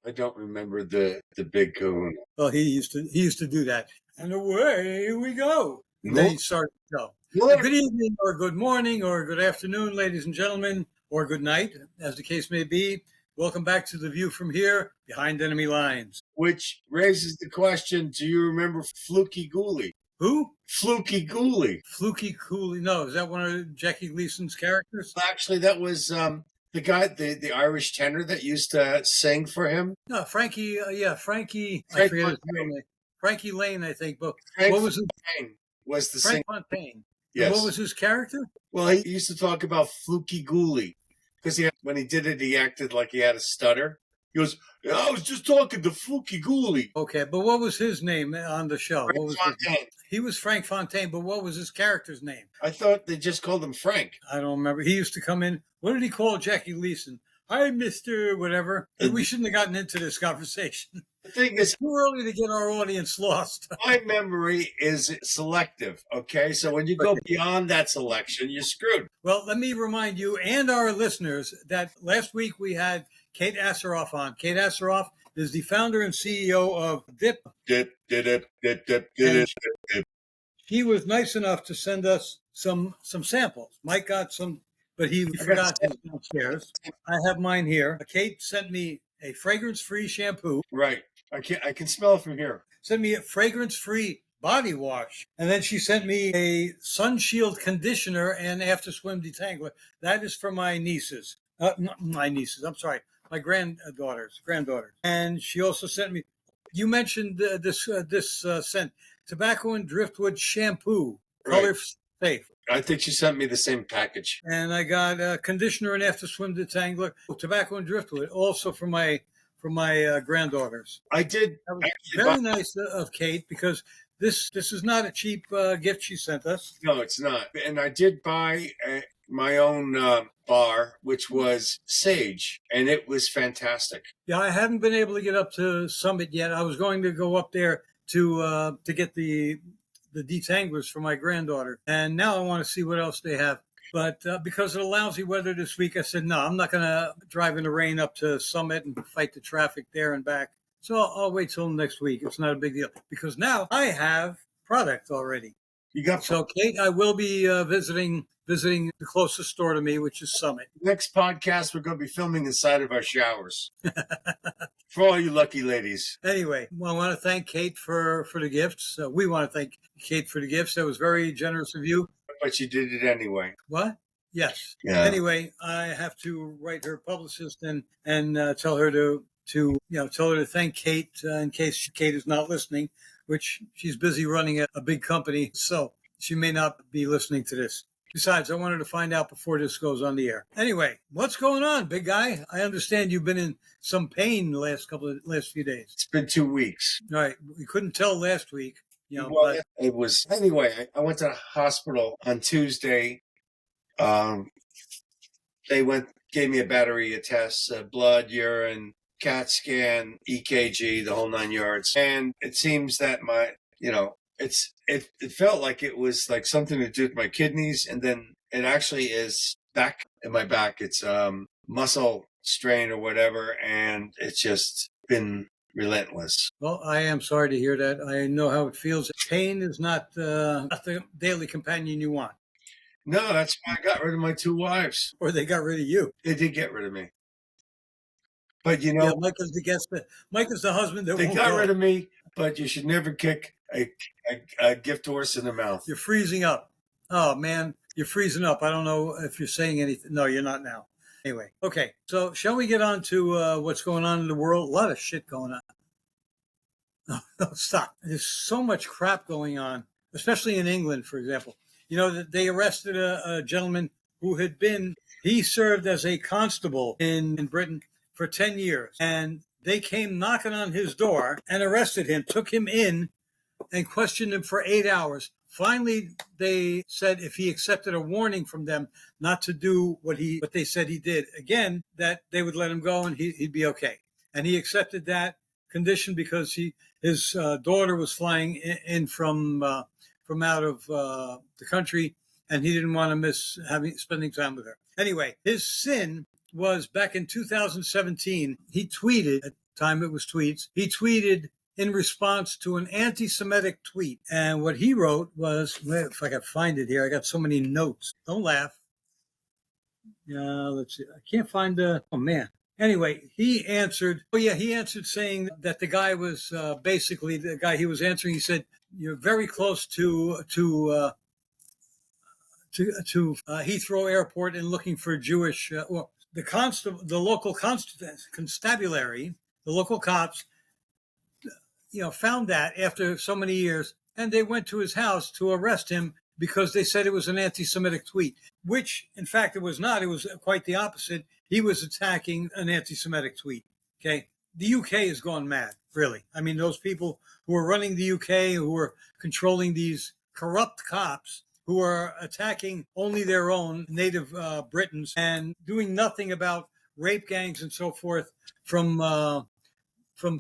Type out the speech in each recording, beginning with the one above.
I don't remember the big kahuna. Well, he used to do that. And away we go. And No. then he started to go. What? Good evening, or good morning, or good afternoon, ladies and gentlemen, or good night, as the case may be. Welcome back to The View from Here, Behind Enemy Lines. Which raises the question, do you remember Fluky Gooley? Who? Fluky Gooley. Fluky Cooley. No, is that one of Jackie Gleason's characters? Actually, that was the guy, the Irish tenor that used to sing for him. No, Frankie. Frankie. I Frank forget his Fontaine. real name. Frankie Lane, I think. But Frank what was his? Fontaine was the Frank singer. Fontaine. Yes. And what was his character? Well, he used to talk about Fluky Gooley because when he did it, he acted like he had a stutter. He goes, I was just talking to Fluky Gooley. Okay, but what was his name on the show? Frank What was Fontaine. he was Frank Fontaine, but what was his character's name? I thought they just called him Frank. I don't remember. He used to come in. What did he call Jackie Gleason? Hi, Mr. Whatever. We shouldn't have gotten into this conversation. The thing is, It's too early to get our audience lost. my memory is selective, okay? So when you go beyond that selection, you're screwed. Well, let me remind you and our listeners that last week we had Kate Asseroff on. Kate Asseroff is the founder and CEO of DIP. He was nice enough to send us some samples. Mike got some, but he forgot his downstairs. I have mine here. Kate sent me a fragrance-free shampoo. Right. I can smell it from here. Sent me a fragrance-free body wash. And then she sent me a sun shield conditioner and after swim detangler. That is for my nieces. Not my nieces, I'm sorry. My granddaughters. And she also sent me, you mentioned this scent, tobacco and driftwood shampoo, color safe. I think she sent me the same package. And I got a conditioner and after swim detangler, tobacco and driftwood, also for my granddaughters. I did. That was very nice of Kate because this is not a cheap gift she sent us. No, it's not. And I did buy my own bar, which was Sage, and it was fantastic. Yeah, I haven't been able to get up to Summit yet. I was going to go up there to get the detanglers for my granddaughter, and now I want to see what else they have. But because of the lousy weather this week, I said, no, I'm not going to drive in the rain up to Summit and fight the traffic there and back. So I'll wait till next week. It's not a big deal because now I have product already. You got so, Kate, I will be visiting the closest store to me, which is Summit. Next podcast, we're going to be filming inside of our showers. For all you lucky ladies. Anyway, well, I want to thank Kate for the gifts. We want to thank Kate for the gifts. That was very generous of you. But you did it anyway. What? Yes. Yeah. Anyway, I have to write her publicist and tell her to thank Kate in case Kate is not listening, which she's busy running a big company, so she may not be listening to this. Besides, I wanted to find out before this goes on the air. Anyway, what's going on, big guy? I understand you've been in some pain the last few days. It's been 2 weeks. All right. We couldn't tell last week. Well, it was anyway. I went to the hospital on Tuesday. They gave me a battery of tests: blood, urine, CAT scan, EKG, the whole 9 yards. And it seems that it felt like it was like something to do with my kidneys, and then it actually is back in my back. It's muscle strain or whatever, and it's just been relentless. Well, I am sorry to hear that. I know how it feels. Pain is not the daily companion you want. No, that's why I got rid of my 2 wives. Or they got rid of you. They did get rid of me. But Mike is the guest. Mike is the husband that they got rid of me. But you should never kick a gift horse in the mouth. You're freezing up. Oh man, you're freezing up. I don't know if you're saying anything. No, you're not now. Anyway, okay. So shall we get on to what's going on in the world? A lot of shit going on. No, stop. There's so much crap going on, especially in England, for example. They arrested a gentleman who he served as a constable in Britain for 10 years. And they came knocking on his door and arrested him, took him in and questioned him for 8 hours. Finally, they said if he accepted a warning from them not to do what they said he did again, that they would let him go and he'd be okay. And he accepted that condition because his daughter was flying in from out of the country, and he didn't want to miss spending time with her. Anyway, his sin was back in 2017. He tweeted time it was tweets. He tweeted in response to an anti-Semitic tweet. And what he wrote was, if I can find it here, I got so many notes. Don't laugh. Let's see. I can't find the, oh man. Anyway, he answered saying that the guy was basically the guy he was answering. He said, you're very close to Heathrow Airport and looking for Jewish, the local constabulary, the local cops, found that after so many years, and they went to his house to arrest him because they said it was an anti-Semitic tweet, which in fact it was not. It was quite the opposite. He was attacking an anti-Semitic tweet. Okay. The UK has gone mad, really. I mean, those people who are running the UK, who are controlling these corrupt cops, who are attacking only their own native Britons and doing nothing about rape gangs and so forth from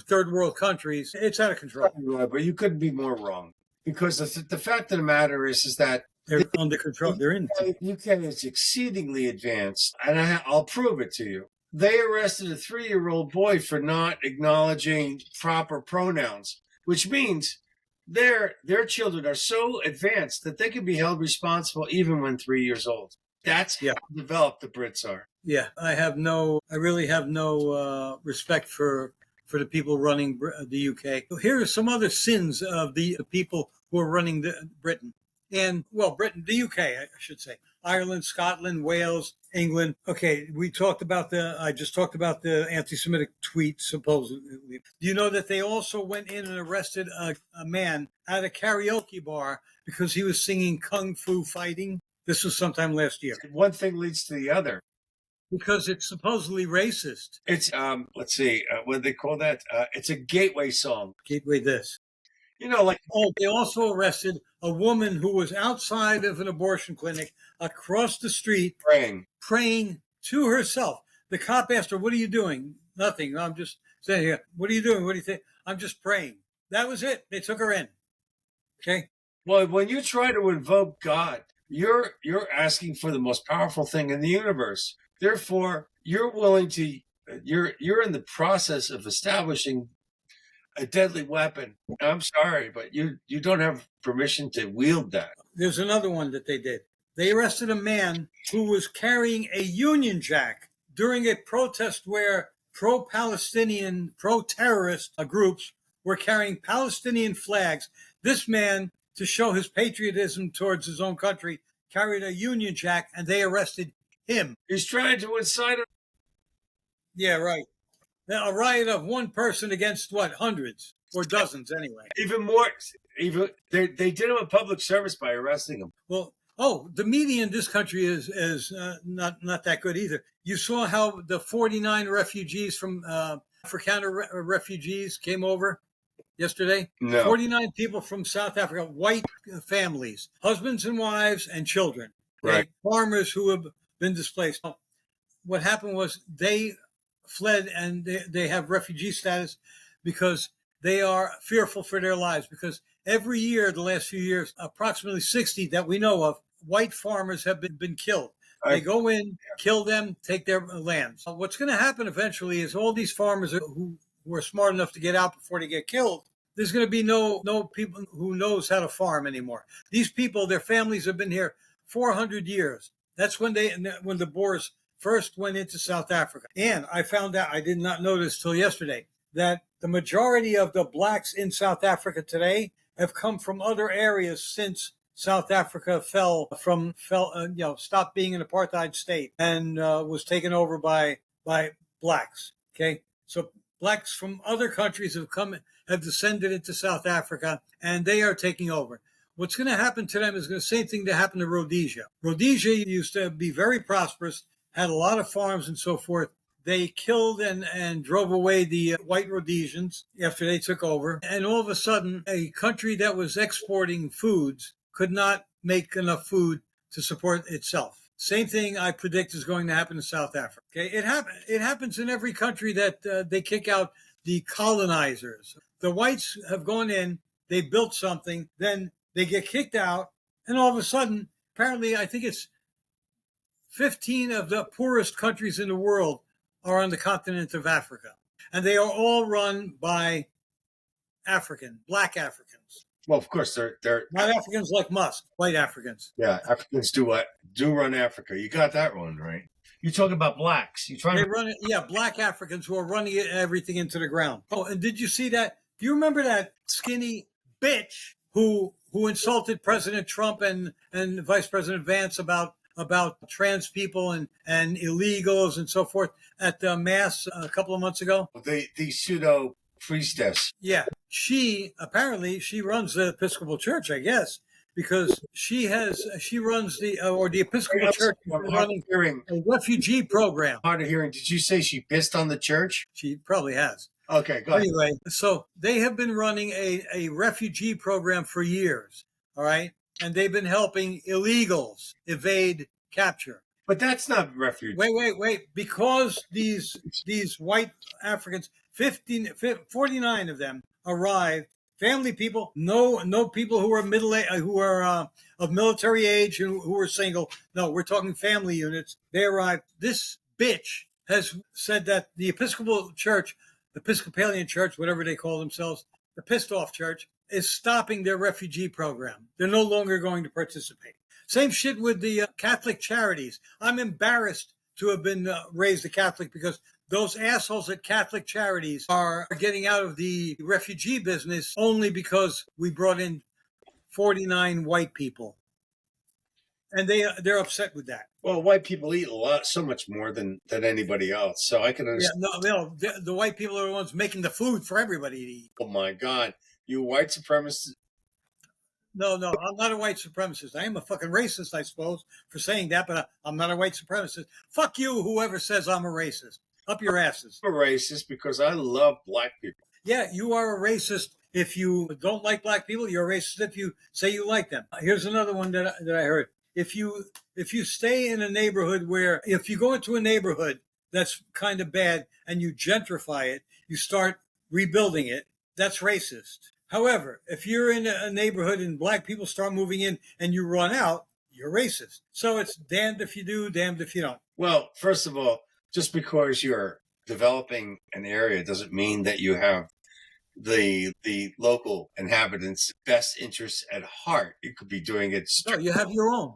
third world countries. It's out of control. But you couldn't be more wrong, because the fact of the matter is that they're under control. They're in. UK is exceedingly advanced, and I'll prove it to you. They arrested a 3-year-old boy for not acknowledging proper pronouns, which means their children are so advanced that they can be held responsible even when 3 years old. That's how developed the Brits are. Yeah, I really have no respect for the people running the UK. Here are some other sins of the people who are running Britain. And, Britain, the UK, I should say. Ireland, Scotland, Wales, England. Okay, I just talked about the anti-Semitic tweet, supposedly. Do you know that they also went in and arrested a man at a karaoke bar because he was singing Kung Fu Fighting? This was sometime last year. One thing leads to the other. Because it's supposedly racist. It's, let's see, what do they call that? It's a gateway song. Gateway this. They also arrested a woman who was outside of an abortion clinic across the street praying to herself. The cop asked her, what are you doing? Nothing. I'm just sitting here. What are you doing? What do you think? I'm just praying. That was it. They took her in. Okay. Well, when you try to invoke God, you're asking for the most powerful thing in the universe. Therefore, you're in the process of establishing a deadly weapon. I'm sorry, but you don't have permission to wield that. There's another one that they did. They arrested a man who was carrying a Union Jack during a protest where pro-Palestinian, pro-terrorist groups were carrying Palestinian flags. This man, to show his patriotism towards his own country, carried a Union Jack, and they arrested him. He's trying to incite. Yeah, right. Now, a riot of one person against what? Hundreds or dozens, anyway. Even more. They did him a public service by arresting him. Well, the media in this country is not that good either. You saw how the 49 refugees from Afrikaner refugees came over yesterday. No. 49 people from South Africa, white families, husbands and wives and children. Right. Farmers who have been displaced. What happened was they fled and they have refugee status because they are fearful for their lives, because every year, the last few years, approximately 60 that we know of, white farmers have been killed. They go in, kill them, take their lands. What's going to happen eventually is all these farmers who are smart enough to get out before they get killed, there's going to be no people who knows how to farm anymore. These people, their families have been here 400 years. That's when the Boers first went into South Africa. And I found out, I did not know this till yesterday, that the majority of the blacks in South Africa today have come from other areas since South Africa stopped being an apartheid state and was taken over by blacks. Okay. So blacks from other countries have descended into South Africa, and they are taking over. What's going to happen to them is the same thing that happened to Rhodesia. Rhodesia used to be very prosperous, had a lot of farms and so forth. They killed and drove away the white Rhodesians after they took over. And all of a sudden, a country that was exporting foods could not make enough food to support itself. Same thing I predict is going to happen in South Africa. Okay, it happens in every country that they kick out the colonizers. The whites have gone in, they built something, then they get kicked out, and all of a sudden, apparently, I think it's 15 of the poorest countries in the world are on the continent of Africa. and they are all run by black Africans. Well, of course, they're Not Africans like Musk, white Africans. yeah. Africans do run Africa. You got that one right. You talk about blacks. You trying They to run it, yeah, black Africans who are running everything into the ground. Oh, and did you see that? Do you remember that skinny bitch who insulted President Trump and Vice President Vance about trans people and illegals and so forth at the mass a couple of months ago? the pseudo priestess? Yeah, she runs the Episcopal Church, I guess, because she runs the Episcopal Church is running a refugee program. Hard of hearing. Did you say she pissed on the church? She probably has. Okay, go ahead. Anyway, so they have been running a refugee program for years, all right? And they've been helping illegals evade capture. But that's not refugee. Wait. Because these white Africans, 49 of them arrived, family people, no people who are who are of military age who are single. No, we're talking family units. They arrived. This bitch has said that the Episcopalian Church, whatever they call themselves, the pissed off church, is stopping their refugee program. They're no longer going to participate. Same shit with the Catholic charities. I'm embarrassed to have been raised a Catholic because those assholes at Catholic charities are getting out of the refugee business only because we brought in 49 white people. And they're upset with that. Well, white people eat so much more than anybody else. So I can understand. Yeah, no, the white people are the ones making the food for everybody to eat. Oh my God, you white supremacists! No, I'm not a white supremacist. I am a fucking racist, I suppose, for saying that, but I'm not a white supremacist. Fuck you, whoever says I'm a racist. Up your asses. I'm a racist because I love black people. Yeah, you are a racist if you don't like black people. You're a racist if you say you like them. Here's another one that I heard. If you stay in a neighborhood if you go into a neighborhood that's kind of bad and you gentrify it, you start rebuilding it, that's racist. However, if you're in a neighborhood and black people start moving in and you run out, you're racist. So it's damned if you do, damned if you don't. Well, first of all, just because you're developing an area doesn't mean that you have the local inhabitants' best interests at heart. You could be doing it. No, you have your own.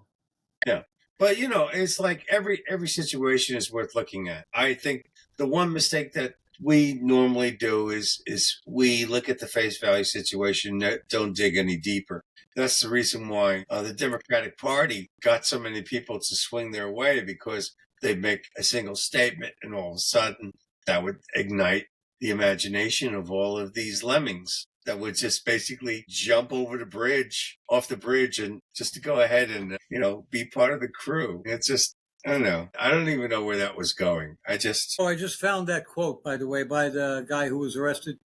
Yeah. But it's like every situation is worth looking at. I think the one mistake that we normally do is we look at the face value situation, don't dig any deeper. That's the reason why the Democratic Party got so many people to swing their way, because they make a single statement and all of a sudden that would ignite the imagination of all of these lemmings that would just basically jump off the bridge and just to go ahead and, be part of the crew. It's just, I don't know. I don't even know where that was going. I just found that quote, by the way, by the guy who was arrested.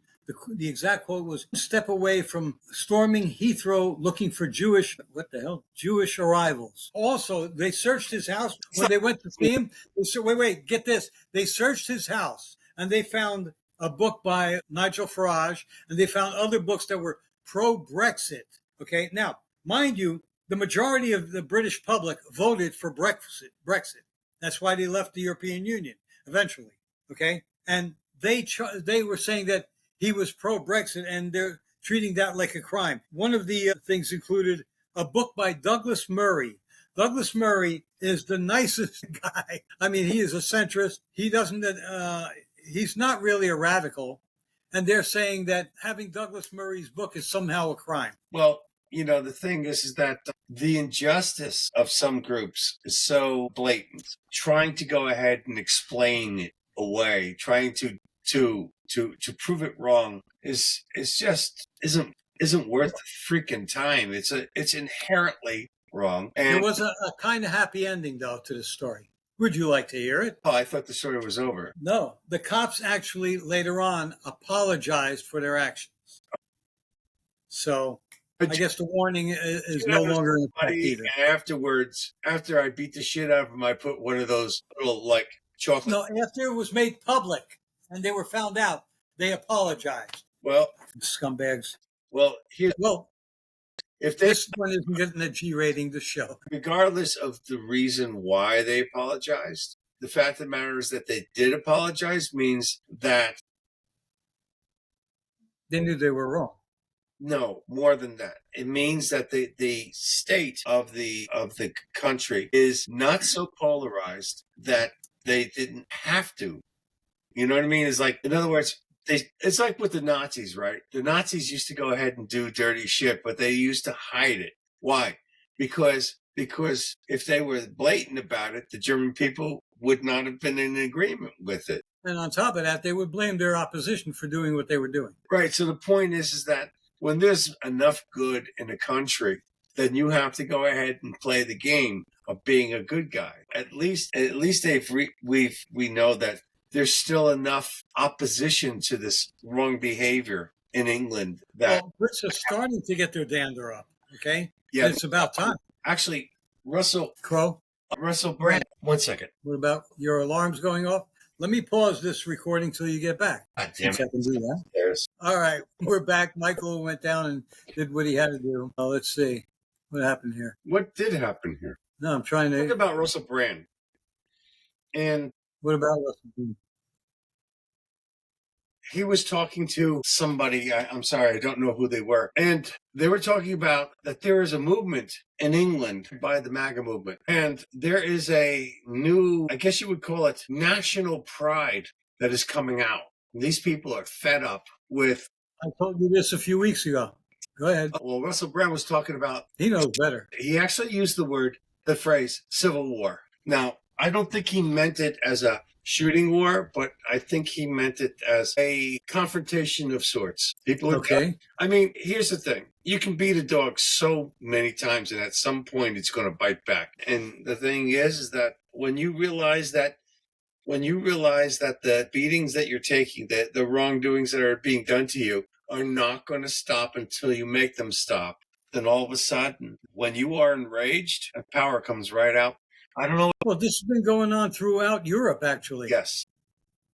The exact quote was, "Step away from storming Heathrow looking for Jewish arrivals." Also, they searched his house when they went to see him. Get this. They searched his house and they found a book by Nigel Farage and they found other books that were pro-Brexit. Okay. Now, mind you, the majority of the British public voted for Brexit. That's why they left the European Union eventually. Okay. And they were saying that he was pro-Brexit and they're treating that like a crime. One of the things included a book by Douglas Murray. Douglas Murray is the nicest guy. I mean, he is a centrist. He's not really a radical. And they're saying that having Douglas Murray's book is somehow a crime. Well, the thing is that the injustice of some groups is so blatant. Trying to go ahead and explain it away, trying to prove it wrong is just isn't worth the freaking time. It's inherently wrong. And there was a kind of happy ending though to the story. Would you like to hear it? Oh, I thought the story was over. No, the cops actually later on apologized for their actions. So I guess the warning is no longer in effect either. Afterwards, after I beat the shit out of him, I put one of those little chocolate. No, after it was made public and they were found out, they apologized. Well, scumbags. Well, if this one isn't getting a G rating to show. Regardless of the reason why they apologized, the fact of the matter is that they did apologize means that They knew they were wrong. No, more than that. It means that the state of the country is not so polarized that they didn't have to. You know what I mean? It's like, in other words, it's like with the Nazis, right? The Nazis used to go ahead and do dirty shit, but they used to hide it. Why? Because if they were blatant about it, the German people would not have been in agreement with it. And on top of that, they would blame their opposition for doing what they were doing. Right. So the point is that when there's enough good in a country, then you have to go ahead and play the game of being a good guy. At least we know that there's still enough opposition to this wrong behavior in England that Brits are starting to get their dander up. Okay. Yeah, it's about time. Actually, Russell Brand. 1 second. What about your alarms going off? Let me pause this recording till you get back. God damn it. I can do that. All right, we're back. Michael went down and did what he had to do. Let's see what happened here. What did happen here? No, I'm trying to. What about Russell Brand? And what about Russell Brand? He was talking to somebody, I'm sorry, I don't know who they were. And they were talking about that there is a movement in England by the MAGA movement. And there is a new, I guess you would call it, national pride that is coming out. These people are fed up with... I told you this a few weeks ago. Go ahead. Well, Russell Brand was talking about... He knows better. He actually used the phrase, civil war. Now, I don't think he meant it as a shooting war, but I think he meant it as a confrontation of sorts. People are I mean, here's the thing. You can beat a dog so many times, and at some point it's going to bite back. And the thing is that when you realize that the beatings that you're taking, the wrongdoings that are being done to you are not going to stop until you make them stop, then all of a sudden, when you are enraged, power comes right out. I don't know. Well, this has been going on throughout Europe, actually. Yes.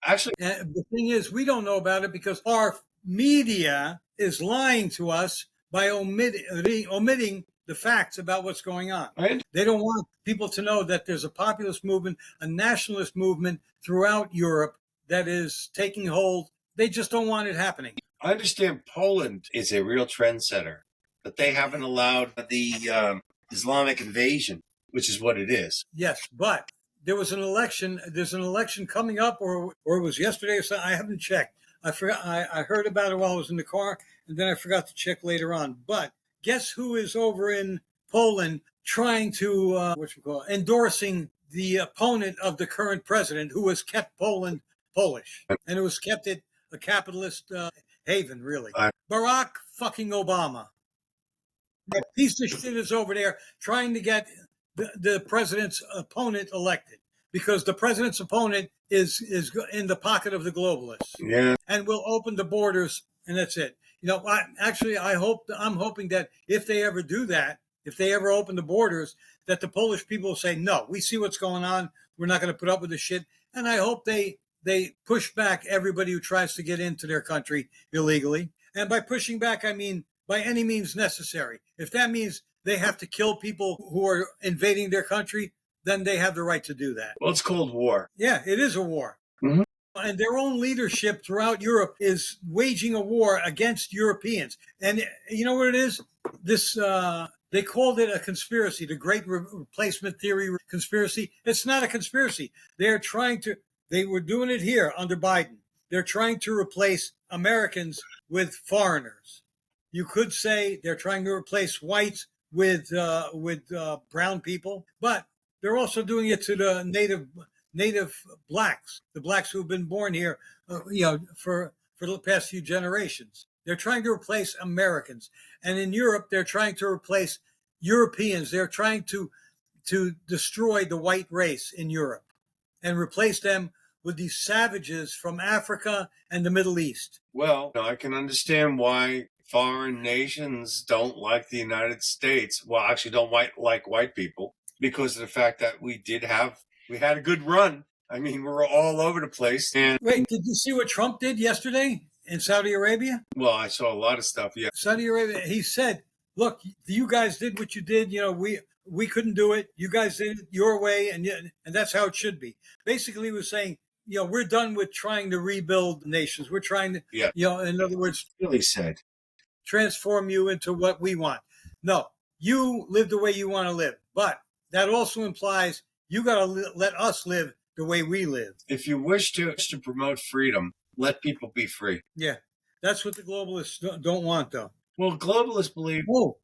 Actually, and the thing is, we don't know about it because our media is lying to us by omitting the facts about what's going on. Right. They don't want people to know that there's a populist movement, a nationalist movement throughout Europe that is taking hold. They just don't want it happening. I understand Poland is a real trendsetter, but they haven't allowed the Islamic invasion, which is what it is. Yes, but there was an election. There's an election coming up, or it was yesterday or something. I haven't checked. I forgot. I heard about it while I was in the car, and then I forgot to check later on. But guess who is over in Poland trying to endorsing the opponent of the current president, who has kept Poland Polish, and it was kept it a capitalist haven, really. Barack fucking Obama. That piece of shit is over there trying to get the president's opponent elected, because the president's opponent is in the pocket of the globalists. Yeah. And will open the borders, and that's it. I'm hoping that if they ever do that, if they ever open the borders, that the Polish people will say, no, we see what's going on. We're not going to put up with this shit. And I hope they push back everybody who tries to get into their country illegally. And by pushing back, I mean by any means necessary. If that means they have to kill people who are invading their country, then they have the right to do that. Well, it's Cold War. Yeah, it is a war. Mm-hmm. And their own leadership throughout Europe is waging a war against Europeans. And you know what it is? This they called it a conspiracy, the Great Replacement Theory conspiracy. It's not a conspiracy. They were doing it here under Biden. They're trying to replace Americans with foreigners. You could say they're trying to replace whites with brown people, but they're also doing it to the native blacks, the blacks who have been born here, for the past few generations. They're trying to replace Americans, and in Europe, they're trying to replace Europeans. They're trying to destroy the white race in Europe and replace them with these savages from Africa and the Middle East. Well, I can understand why foreign nations don't like the United States. Well, actually don't like white people, because of the fact that we had a good run. I mean, we were all over the place. And wait, did you see what Trump did yesterday in Saudi Arabia? Well, I saw a lot of stuff, yeah. Saudi Arabia, he said, look, you guys did what you did. We couldn't do it. You guys did it your way, and that's how it should be. Basically, he was saying, we're done with trying to rebuild nations. We're trying to, Yeah. in other words, Really said. transform you into what we want. No, you live the way you want to live, but that also implies you got to let us live the way we live. If you wish to promote freedom, let people be free. Yeah, that's what the globalists don't want, though. Well, globalists believe Oh,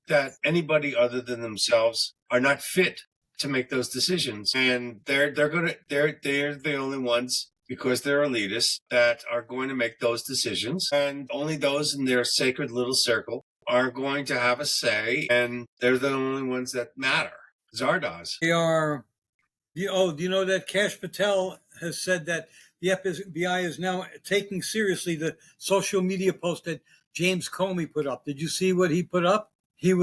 that anybody other than themselves are not fit to make those decisions, and they're the only ones, because they're elitists, that are going to make those decisions, and only those in their sacred little circle are going to have a say, and they're the only ones that matter. Zardoz. they are. Do you know that Kash Patel has said that the FBI is now taking seriously the social media post that James Comey put up? Did you see what he put up? He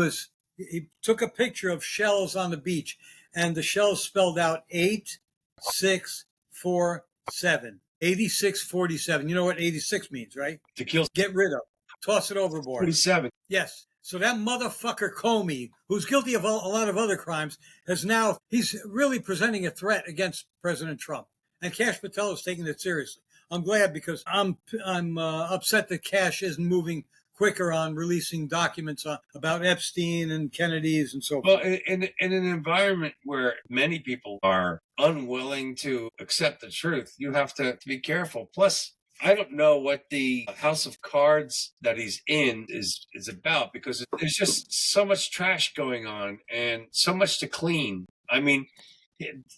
took a picture of shells on the beach, and the shells spelled out 8647. 8647. You know what 86 means, right? To kill. Get rid of. Toss it overboard. 47. Yes. So that motherfucker Comey, who's guilty of a lot of other crimes, he's really presenting a threat against President Trump. And Kash Patel is taking it seriously. I'm glad, because I'm upset that Kash isn't moving quicker on releasing documents about Epstein and Kennedy's and so forth. Well, in an environment where many people are unwilling to accept the truth, you have to be careful. Plus, I don't know what the house of cards that he's in is about, because there's just so much trash going on and so much to clean. I mean,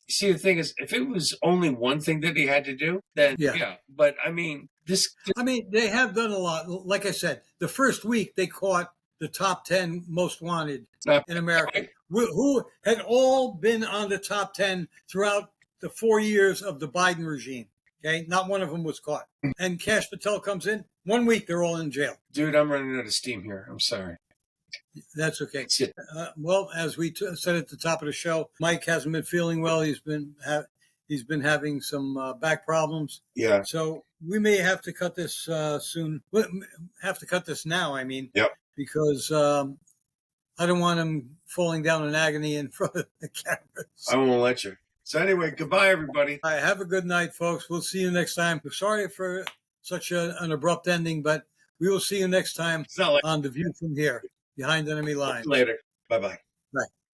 see, the thing is, if it was only one thing that he had to do, then yeah. But I mean, they have done a lot. Like I said, the first week they caught the top 10 most wanted in America, who had all been on the top 10 throughout the 4 years of the Biden regime. Okay, not one of them was caught. And Kash Patel comes in. 1 week, they're all in jail. Dude, I'm running out of steam here. I'm sorry. That's okay. Well, as we said at the top of the show, Mike hasn't been feeling well. He's been having some back problems. Yeah. So we may have to cut this soon. We'll have to cut this now, I mean. Yep. Because I don't want him falling down in agony in front of the cameras. I won't let you. So anyway, goodbye, everybody. All right, have a good night, folks. We'll see you next time. Sorry for such an abrupt ending, but we will see you next time on The View from Here, Behind Enemy Lines. Later. Bye-bye. Bye.